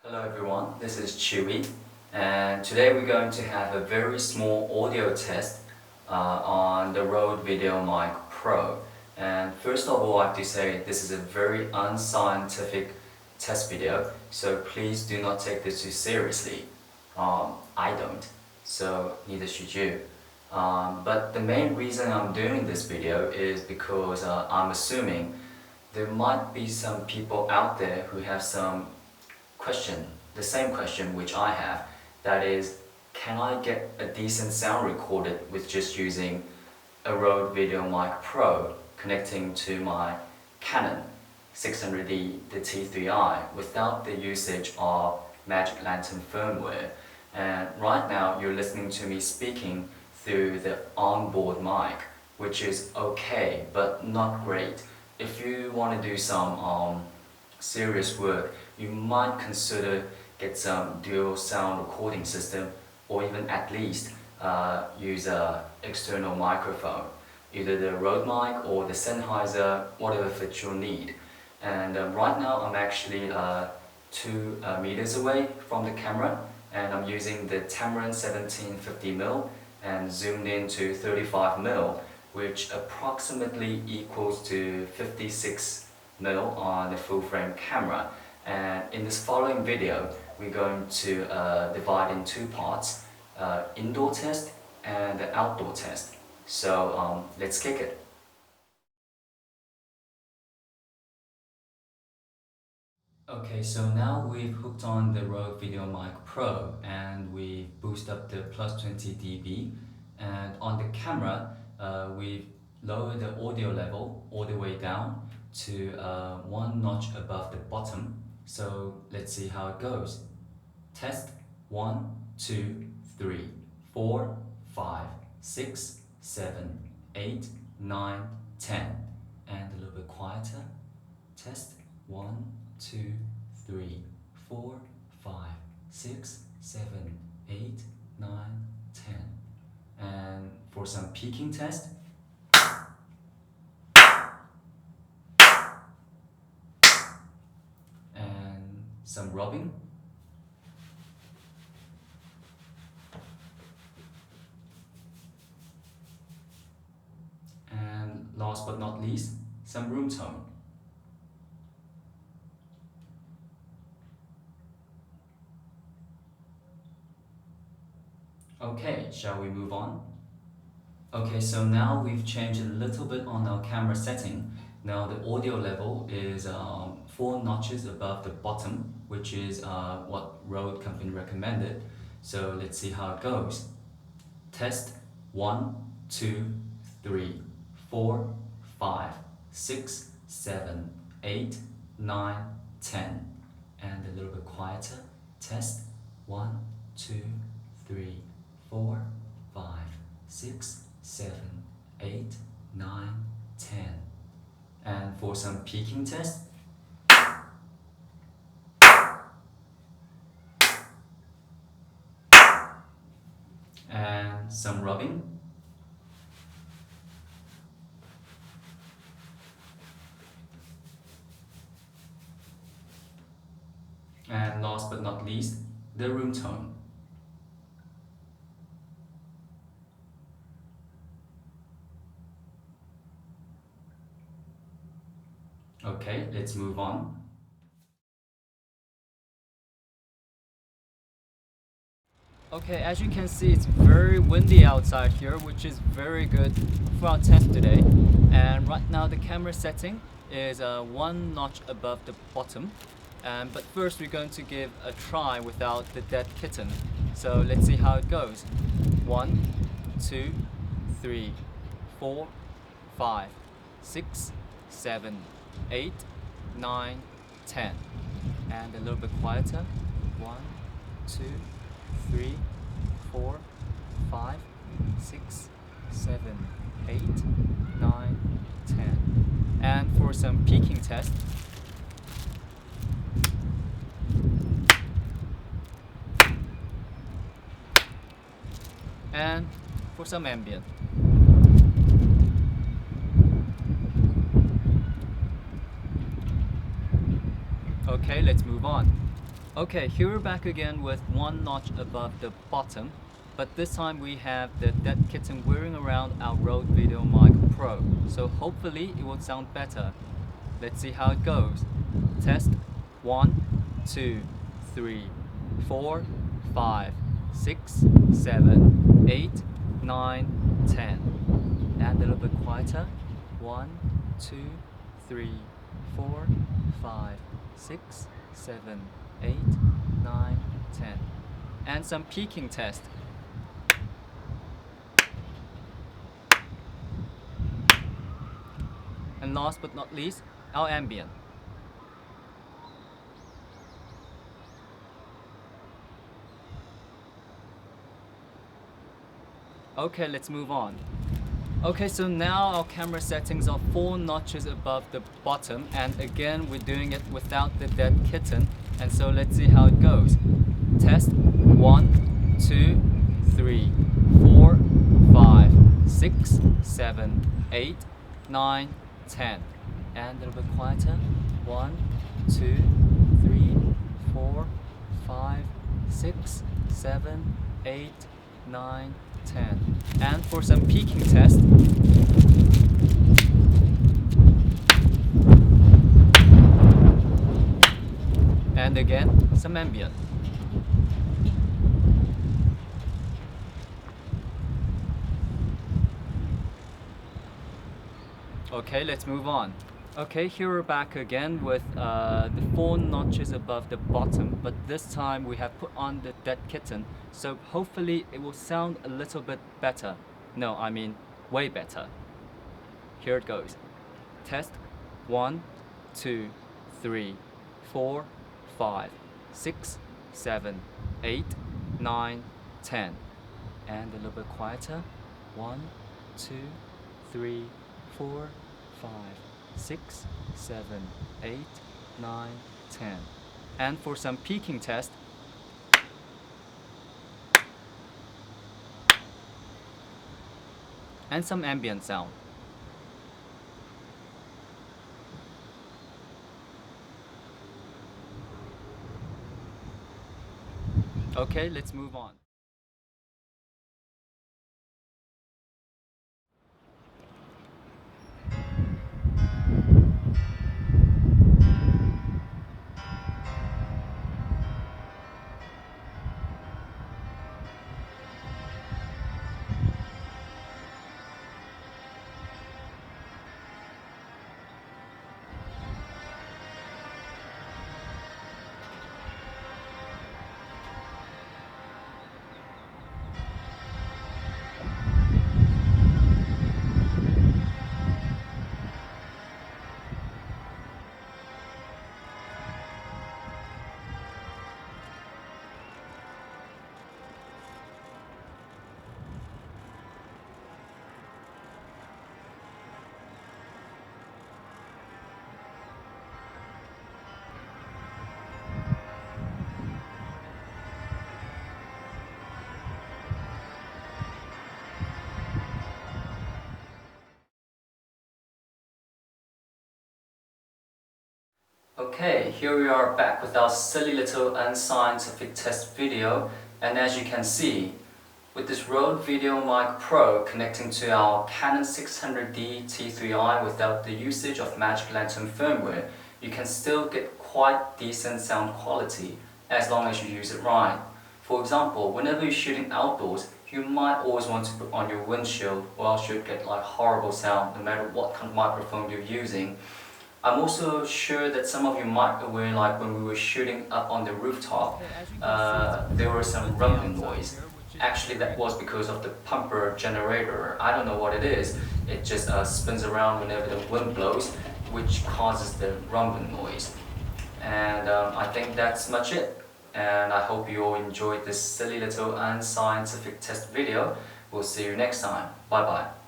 Hello everyone, this is Chih-Wei, and today we're going to have a very small audio test on the Rode VideoMic Pro. And first of all, I have to say this is a very unscientific test video, so please do not take this too seriously. I don't, so neither should you. But the main reason I'm doing this video is because I'm assuming there might be some people out there who have the same question which I have, that is, can I get a decent sound recorded with just using a Rode VideoMic Pro connecting to my Canon 600D, the T3i, without the usage of Magic Lantern Firmware? And right now you're listening to me speaking through the onboard mic, which is okay but not great. If you want to do some serious work, you might consider get some dual sound recording system, or even at least use a external microphone, either the Rode mic or the Sennheiser, whatever fits your need. And right now I'm actually 2 meters away from the camera, and I'm using the Tamron 1750mm and zoomed in to 35mm, which approximately equals to 56mm on the full frame camera. And in this following video we're going to divide in 2 parts, indoor test and the outdoor test. So let's kick it. Okay, so now we've hooked on the Rode VideoMic Pro and we boost up the plus 20 dB, and on the camera we've lowered the audio level all the way down to 1 notch above the bottom. So let's see how it goes. Test 1, 2, 3, 4, 5, 6, 7, 8, 9, 10. And a little bit quieter. Test 1, 2, 3, 4, 5, 6, 7, 8, 9, 10. And for some peaking test, and some rubbing, and last but not least, some room tone. Okay, shall we move on? Okay, so now we've changed a little bit on our camera setting. Now the audio level is 4 notches above the bottom, which is what Rode company recommended. So let's see how it goes. Test 1, 2, 3, 4, 5, 6, 7, 8, 9, 10. And a little bit quieter. Test 1, 2, 3, 4, 5, 6, 7, 8, 9, 10. And for some peaking test, and some rubbing, and last but not least, the room tone. Okay, let's move on. Okay, as you can see, it's very windy outside here, which is very good for our test today. And right now the camera setting is 1 notch above the bottom. But first we're going to give a try without the dead kitten. So let's see how it goes. 1, 2, 3, 4, 5, 6, 7, 8, 9, 10. And a little bit quieter. 1, 2, 3, 4, 5, 6, 7, 8, 9, 10. And for some peaking test, and for some ambient. Okay, let's move on. Okay, here we're back again with one notch above the bottom, but this time we have the dead kitten whirring around our Rode VideoMic Pro, so hopefully it will sound better. Let's see how it goes. Test 1, 2, 3, 4, 5, 6, 7, 8, 9, 10. And a little bit quieter. 1, 2, 3, 4, 5, 6, 7, 8, 9, 10. And some peaking test. And last but not least, our ambient. Okay, let's move on. Okay, so now our camera settings are 4 notches above the bottom, and again we're doing it without the dead kitten, and so let's see how it goes. Test 1, 2, 3, 4, 5, 6, 7, 8, 9, 10. And a little bit quieter. 1, 2, 3, 4, 5, 6, 7, 8, 9, 10. And for some peaking test, and again some ambient. Okay, let's move on. Okay, here we're back again with the 4 notches above the bottom, but this time we have put on the dead kitten, so hopefully it will sound a little bit better. No, I mean way better. Here it goes. Test 1, 2, 3, 4, 5, 6, 7, 8, 9, 10. And a little bit quieter. 1, 2, 3, 4, 5, 6, 7, 8, 9, 10. And for some peaking test, and some ambient sound. Okay, let's move on. Okay, here we are back with our silly little unscientific test video, and as you can see, with this Rode VideoMic Pro connecting to our Canon 600D T3i without the usage of Magic Lantern Firmware, you can still get quite decent sound quality as long as you use it right. For example, whenever you're shooting outdoors, you might always want to put on your windshield or else you'd get like horrible sound no matter what kind of microphone you're using. I'm also sure that some of you might be aware, like when we were shooting up on the rooftop, there was some rumbling noise. Actually, that was because of the pumper generator. I don't know what it is. It just spins around whenever the wind blows, which causes the rumbling noise. And I think that's much it. And I hope you all enjoyed this silly little unscientific test video. We'll see you next time. Bye bye.